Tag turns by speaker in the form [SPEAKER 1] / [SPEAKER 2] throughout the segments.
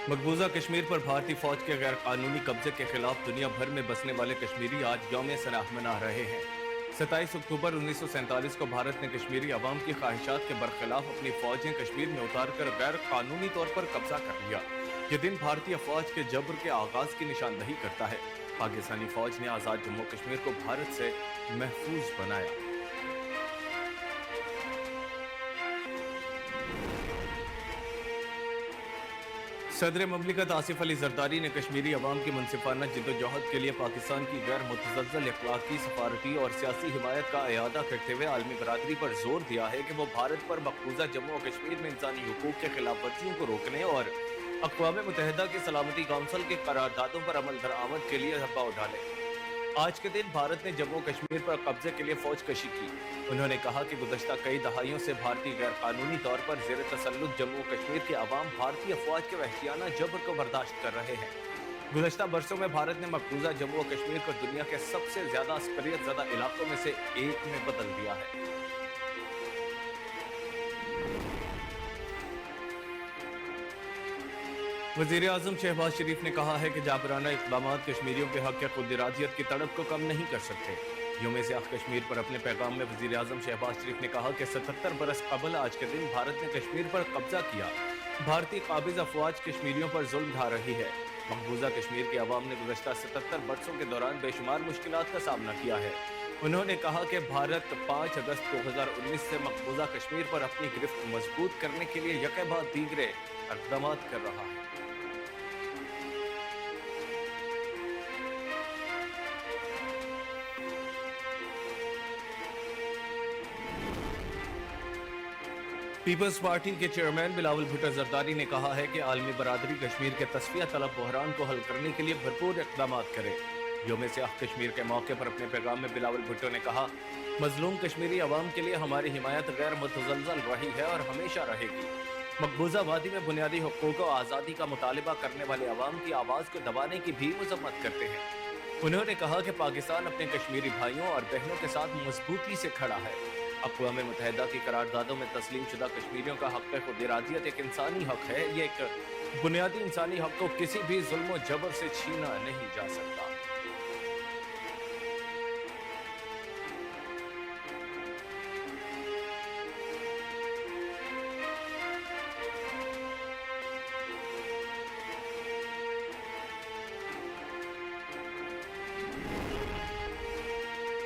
[SPEAKER 1] मकबूजा कश्मीर पर भारतीय फौज के गैर कानूनी कब्जे के खिलाफ दुनिया भर में बसने वाले कश्मीरी आज यौम सनाह मना रहे हैं। 27 अक्टूबर 1947 को भारत ने कश्मीरी अवाम की ख्वाहिशात के बरखिलाफ अपनी फौजें कश्मीर में उतारकर गैर कानूनी तौर पर कब्जा कर लिया। ये दिन भारतीय फौज के जबर के आगाज की निशानदही करता है। पाकिस्तानी फौज ने आजाद जम्मू कश्मीर को भारत से महफूज बनाया। सदर ममलिकत आसिफ अली जरदारी ने कश्मीरी अवाम की मुनसिफाना जिद्दोजहद के लिए पाकिस्तान की गैर मुतज़ल्ज़ल इखलाकी, सफारती और सियासी हिमायत का इयादा करते हुए आलमी बरादरी पर जोर दिया है कि वो भारत पर मकबूजा जम्मू और कश्मीर में इंसानी हुकूक के खिलाफ वर्जियों को रोकने और अक़वाम मुत्तहिदा की सलामती काउंसिल की करारदादों पर अमल दरामद के लिए दबाव डाले। आज के दिन भारत ने जम्मू कश्मीर पर कब्जे के लिए फौज कशी की। उन्होंने कहा कि गुज़श्ता कई दहाइयों से भारतीय गैर कानूनी तौर पर ज़ेर तसल्लुत जम्मू कश्मीर के अवाम भारतीय फौज के वहशियाना जबर को बर्दाश्त कर रहे हैं। गुज़श्ता बरसों में भारत ने मकबूजा जम्मू और कश्मीर को दुनिया के सबसे ज्यादा अस्करियत ज़दा इलाकों में से एक में बदल दिया है। वज़ीर आज़म शहबाज शरीफ ने कहा है कि जाबराना इक़दाम कश्मीरियों के हक़ खुद इरादियत की तड़प को कम नहीं कर सकते। यौम सियाह कश्मीर पर अपने पैगाम में वज़ीर आज़म शहबाज शरीफ ने कहा कि 77 बरस कबल आज के दिन भारत ने कश्मीर पर कब्जा किया। भारतीय काबिज़ अफवाज कश्मीरियों पर जुल्म ढा रही है। मकबूजा कश्मीर के अवाम ने गुज़श्ता 77 बरसों के दौरान बेशुमार मुश्किलात का सामना किया है। उन्होंने कहा कि भारत 5 अगस्त 2019 से मकबूजा कश्मीर पर अपनी गिरफ्त मजबूत करने के लिए यके बाद दीगरे इक़दाम कर रहा है। पीपल्स पार्टी के चेयरमैन बिलावल भुट्टो जरदारी ने कहा है कि आलमी बरादरी कश्मीर के तस्फिया तलब बहरान को हल करने के लिए भरपूर इक़दाम करे। यौम सियाह कश्मीर के मौके पर अपने पैगाम में बिलावल भुट्टो ने कहा, मजलूम कश्मीरी अवाम के लिए हमारी हिमायत गैर मुतज़ल्ज़ल रही है और हमेशा रहेगी। मकबूजा वादी में बुनियादी हुकूक और आज़ादी का मुतालिबा करने वाले अवाम की आवाज़ को दबाने की भी मजम्मत करते हैं। उन्होंने कहा कि पाकिस्तान अपने कश्मीरी भाइयों और बहनों के साथ मजबूती से खड़ा है। अक़वाम मुत्तहिदा की करारदादों में तस्लीम शुदा कश्मीरियों का हक़ खुद इरादियत एक इंसानी हक़ है। ये एक बुनियादी इंसानी हक़ को किसी भी जुल्म और जबर से छीना नहीं जा सकता।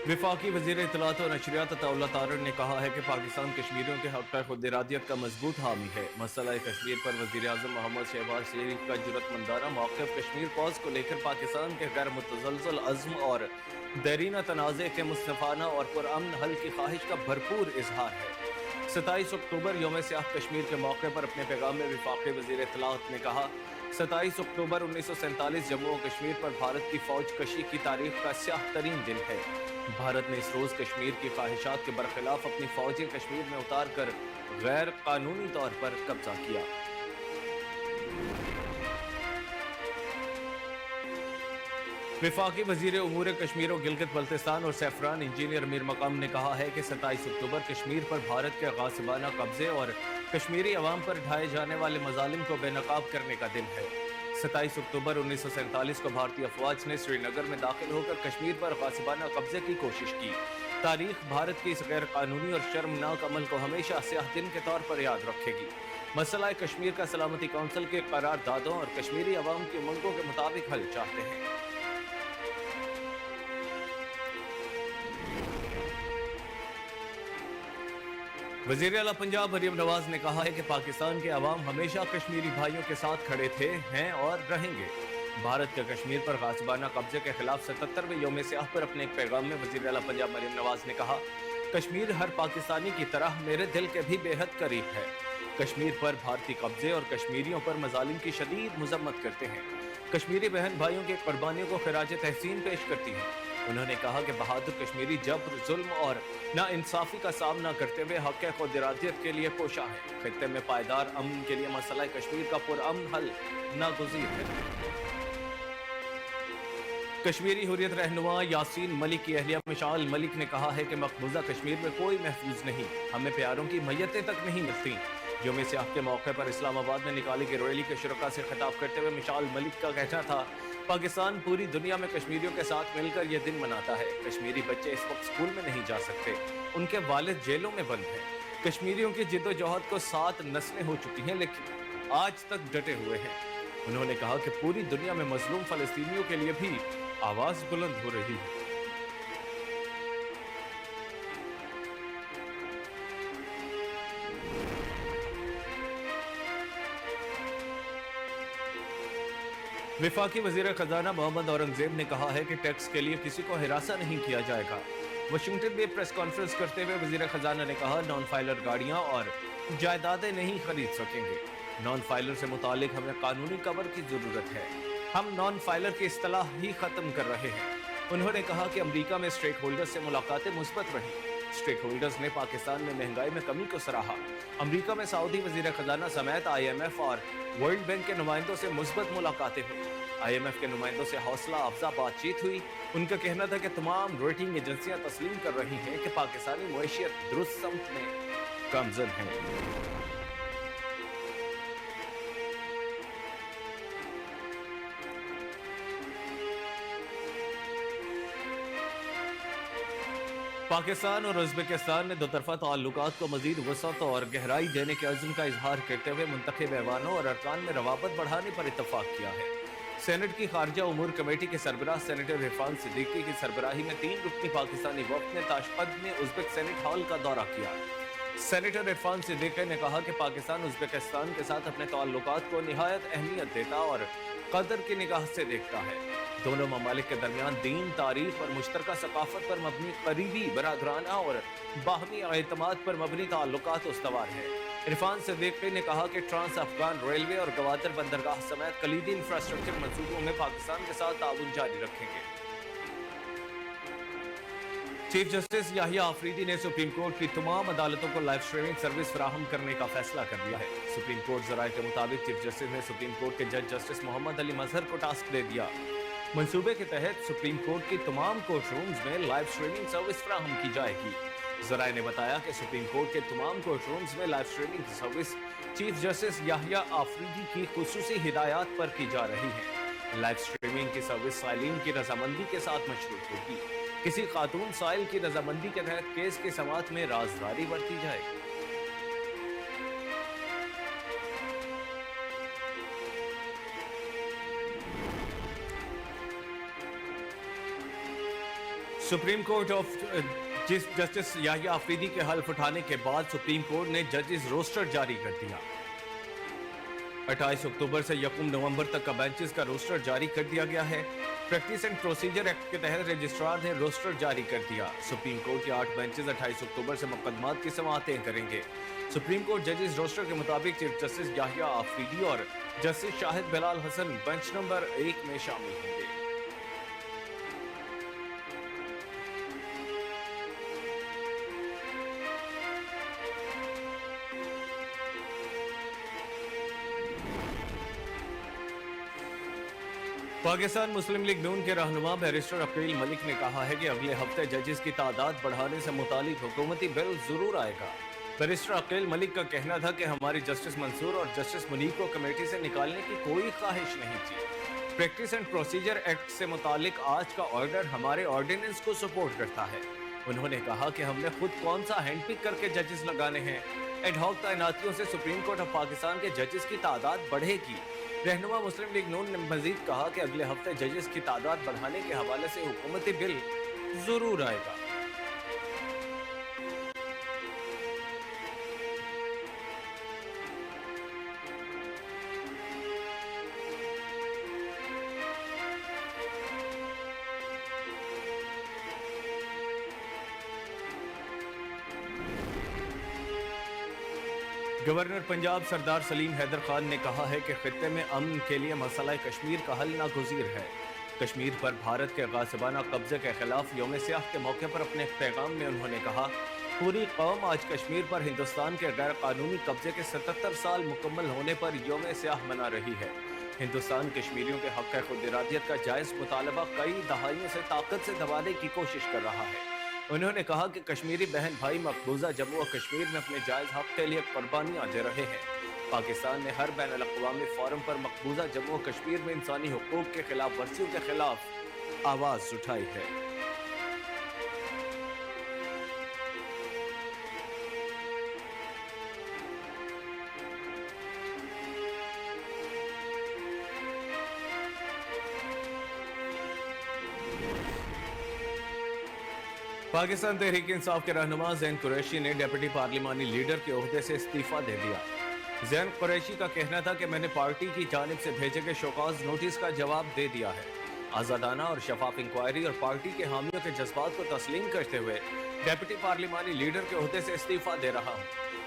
[SPEAKER 1] वफाकी वज़ीर इत्तलात और नशरियात अताउल्लाह तारड़ ने कहा है कि पाकिस्तान कश्मीरियों के हक़ खुद इरादियत का मजबूत हामी है। मसला कश्मीर पर वज़ीर आज़म मोहम्मद शहबाज शरीफ का जुरतमंदाना मौक़िफ़ कश्मीर पॉज को लेकर पाकिस्तान के गैर मुतज़ल्ज़ल अज़्म और देरीना तनाज़े के मुस्तफ़ाना और पुरअमन हल की ख्वाहिश का भरपूर इजहार है। 27 अक्टूबर यौम सियाह कश्मीर के मौके पर अपने पैगाम में वफाकी वज़ीर इत्तलात ने कहा, 27 अक्टूबर 1947 जम्मू और कश्मीर पर भारत की फौज कशी की तारीख का स्याह तरीन दिन है। भारत ने इस रोज कश्मीर की ख्वाहिशात के बरखिलाफ अपनी फौजें कश्मीर में उतार कर गैर कानूनी तौर पर कब्जा किया। वफाकी वजीर उमूर कश्मीर और गिलगित बल्तिस्तान और सैफरान इंजीनियर मीर मकाम ने कहा है कि 27 अक्टूबर कश्मीर पर भारत के गासिबाना कब्जे और कश्मीरी अवाम पर ढाए जाने वाले मजालिम को बेनकाब करने का दिन है। 27 अक्टूबर 1947 को भारतीय अफवाज ने श्रीनगर में दाखिल होकर कश्मीर पर गासिबाना कब्जे की कोशिश की। तारीख भारत के इस गैर कानूनी और शर्मनाक अमल को हमेशा स्याह दिन के तौर पर याद रखेगी। मसला कश्मीर का सलामती काउंसिल के करारदादों और कश्मीरी अवाम की उमंगों के मुताबिक हल चाहते हैं। वज़ीर आला पंजाब मरियम नवाज ने कहा है कि पाकिस्तान के अवाम हमेशा कश्मीरी भाइयों के साथ खड़े थे, हैं और रहेंगे। भारत के कश्मीर पर गासिबाना कब्जे के खिलाफ 77वें यौम सियाह पर अपने एक पैगाम में वज़ीर आला पंजाब मरियम नवाज ने कहा, कश्मीर हर पाकिस्तानी की तरह मेरे दिल के भी बेहद करीब है। कश्मीर पर भारतीय कब्जे और कश्मीरियों पर मजालिम की शदीद मजम्मत करते हैं। कश्मीरी बहन भाइयों की कुर्बानियों को खिराज तहसीन पेश करती हैं। उन्होंने कहा कि बहादुर कश्मीरी जबर, जुल्म और नाइंसाफी का सामना करते हुए हक़ खुद इरादियत के लिए कोशा है। खित्ते में पायदार अमन के लिए मसला कश्मीर का पुरअमन हल नागुज़ीर है। कश्मीरी हुर्रियत रहनुमा यासीन मलिक की अहलिया मिशाल मलिक ने कहा है कि मकबूजा कश्मीर में कोई महफूज नहीं, हमें प्यारों की मैयतें तक नहीं मिलती। यौम सियाह के मौके पर इस्लामाबाद में निकाली गई रैली के शुरका से खिताब करते हुए मिशाल मलिक का कहना था, पाकिस्तान पूरी दुनिया में कश्मीरियों के साथ मिलकर यह दिन मनाता है। कश्मीरी बच्चे इस वक्त स्कूल में नहीं जा सकते, उनके वालिद जेलों में बंद हैं। कश्मीरियों की जिद्दोजहद को 7 नस्लें हो चुकी हैं, लेकिन आज तक डटे हुए हैं। उन्होंने कहा कि पूरी दुनिया में मजलूम फलस्तीनियों के लिए भी आवाज बुलंद हो रही है। वफाकी वजीर खजाना मोहम्मद औरंगजेब ने कहा है कि टैक्स के लिए किसी को हिरासा नहीं किया जाएगा। वाशिंगटन में प्रेस कॉन्फ्रेंस करते हुए वजीर खजाना ने कहा, नॉन फाइलर गाड़ियां और जायदादें नहीं खरीद सकेंगे। नॉन फाइलर से मुतालिक हमें कानूनी कवर की जरूरत है। हम नॉन फाइलर की इस्तिलाह ही खत्म कर रहे हैं। उन्होंने कहा कि अमेरिका में स्टेक होल्डर्स से मुलाकातें मुस्बत रही। स्टेक होल्डर्स ने पाकिस्तान में महंगाई में कमी को सराहा। अमेरिका में सऊदी वजीर खजाना समेत IMF और वर्ल्ड बैंक के नुमाइंदों से मुस्बत मुलाकातें हुई। IMF के नुमाइंदों से हौसला अफजा बातचीत हुई। उनका कहना था कि तमाम रेटिंग एजेंसियां तस्लीम कर रही हैं कि पाकिस्तानी मुईशियत दुरुस्त समत में गामजन है। पाकिस्तान और उज़्बेकिस्तान ने दोतरफा ताल्लुकात को मजीद वसअत और गहराई देने के अज़्म का इजहार करते हुए मुंतखब ऐवानों और अरकान में रवाबत बढ़ाने पर इत्तफाक किया है। सेनेट की खारजा उमूर कमेटी के सरबराह सेनेटर इरफान सिद्दीकी की सरबराही में 3 रुकनी पाकिस्तानी वफ़द ने ताशकंद में उज़्बेक सेनेट हॉल का दौरा किया। सेनेटर इरफान सिद्दीकी ने कहा कि पाकिस्तान उज़्बेकिस्तान के साथ अपने ताल्लुकात को निहायत अहमियत देता और कदर की निगाह से देखता है। दोनों ममालिक के दरमियान दीन, तारीख और मुश्तरका सकाफत पर मबनी करीबी, बरादराना और बाहमी एतमाद पर मबनी ताल्लुकात उस्तवार है। इरफान सिद्दीकी ने कहा कि ट्रांस अफगान रेलवे और गवादर बंदरगाह समेत कलीदी इंफ्रास्ट्रक्चर मंसूबों में पाकिस्तान के साथ ताउन जारी रखेंगे। चीफ जस्टिस याहिया आफरीदी ने सुप्रीम कोर्ट की तमाम अदालतों को लाइव स्ट्रीमिंग सर्विस फराहम करने का फैसला कर लिया है। सुप्रीम कोर्ट जराये के मुताबिक चीफ जस्टिस ने सुप्रीम कोर्ट के जज जस्टिस मोहम्मद अली मजहर को टास्क दे दिया। मंसूबे के तहत सुप्रीम कोर्ट की तमाम कोर्ट रूम्स में लाइव स्ट्रीमिंग सर्विस फराहम की जाएगी। जराये ने बताया कि सुप्रीम कोर्ट के तमाम कोर्ट रूम्स में live streaming service chief justice Yahya Afridi की खुसूसी हिदायत पर की जा रही है। लाइव स्ट्रीमिंग की सर्विस साइलिन की रजामंदी के साथ मशरूत होगी। किसी खातून साइल की रजामंदी के तहत केस की समाअत में राजदारी बरती जाएगी। Supreme court of chief justice Yahya Afridi के हल्फ उठाने के बाद सुप्रीम कोर्ट ने जजेस रोस्टर जारी कर दिया। 28 अक्टूबर से 1 नवंबर तक का बेंचेस का रोस्टर जारी कर दिया गया है। प्रैक्टिस एंड प्रोसीजर एक्ट के तहत रजिस्ट्रार ने रोस्टर जारी कर दिया। सुप्रीम कोर्ट के 8 बेंचेस 28 अक्टूबर से मुकदमात की समाअतें करेंगे। सुप्रीम कोर्ट जजेस रोस्टर के मुताबिक चीफ जस्टिस याहिया आफरीदी और justice Shahid Bilal Hasan bench number 1 में शामिल होंगे। पाकिस्तान मुस्लिम लीग नून के रहनुमा बैरिस्टर अकील मलिक ने कहा है कि अगले हफ्ते जजेस की तादाद बढ़ाने से मुतालिक हुकूमती बिल जरूर आएगा। बैरिस्टर अकील मलिक का कहना था कि हमारी जस्टिस मंसूर और जस्टिस मुनीर को कमेटी से निकालने की कोई ख्वाहिश नहीं थी। प्रैक्टिस एंड प्रोसीजर एक्ट से मुतालिक आज का ऑर्डर हमारे ऑर्डिनेंस को सपोर्ट करता है। उन्होंने कहा कि हमने खुद कौन सा हैंड पिक करके जजेस लगाने हैं। एडहॉक तैनातियों से सुप्रीम कोर्ट ऑफ पाकिस्तान के जजेस की तादाद बढ़ेगी। रहनुमा मुस्लिम लीग नून ने मजीद कहा कि अगले हफ्ते जजेस की तादाद बढ़ाने के हवाले से हुकूमती बिल जरूर आएगा। गवर्नर पंजाब सरदार सलीम हैदर खान ने कहा है कि खित्ते में अमन के लिए मसला कश्मीर का हल नागुज़ीर है। कश्मीर पर भारत के गासिबाना कब्जे के खिलाफ यौम सियाह के मौके पर अपने पैगाम में उन्होंने कहा, पूरी कौम आज कश्मीर पर हिंदुस्तान के गैर कानूनी कब्जे के 77 साल मुकम्मल होने पर यौम सियाह मना रही है। हिंदुस्तान कश्मीरियों के हक़ खुद इरादियत का जायज़ मुतालबा कई दहाइयों से ताकत से दबाने की कोशिश कर रहा है। उन्होंने कहा कि कश्मीरी बहन भाई मकबूजा जम्मू और कश्मीर में अपने जायज हक के लिए कुर्बानियां दे रहे हैं। पाकिस्तान ने हर बैन अल-अक़वामी फोरम पर मकबूजा जम्मू और कश्मीर में इंसानी हुकूक के खिलाफ वर्जियों के खिलाफ आवाज उठाई है। पाकिस्तान तहरीक इंसाफ के रहनुमा ज़ैन कुरैशी ने डिप्टी पार्लिमानी लीडर के ओहदे से इस्तीफा दे दिया। ज़ैन कुरैशी का कहना था कि मैंने पार्टी की जानिब से भेजे गए शोकॉज नोटिस का जवाब दे दिया है। आज़ादाना और शफाफ इंक्वायरी और पार्टी के हामियों के जज्बात को तस्लीम करते हुए डिप्टी पार्लिमानी लीडर के ओहदे से इस्तीफा दे रहा हूँ।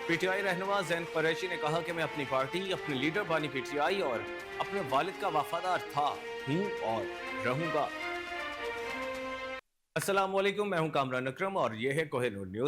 [SPEAKER 1] पीटीआई रहनुमा ज़ैन कुरैशी ने कहा कि मैं अपनी पार्टी, अपने लीडर बानी पीटीआई और अपने वालिद का वफादार था, हूँ और रहूंगा। अस्सलाम वालेकुम, मैं हूं कामरान अकरम और यह है कोहिनूर न्यूज।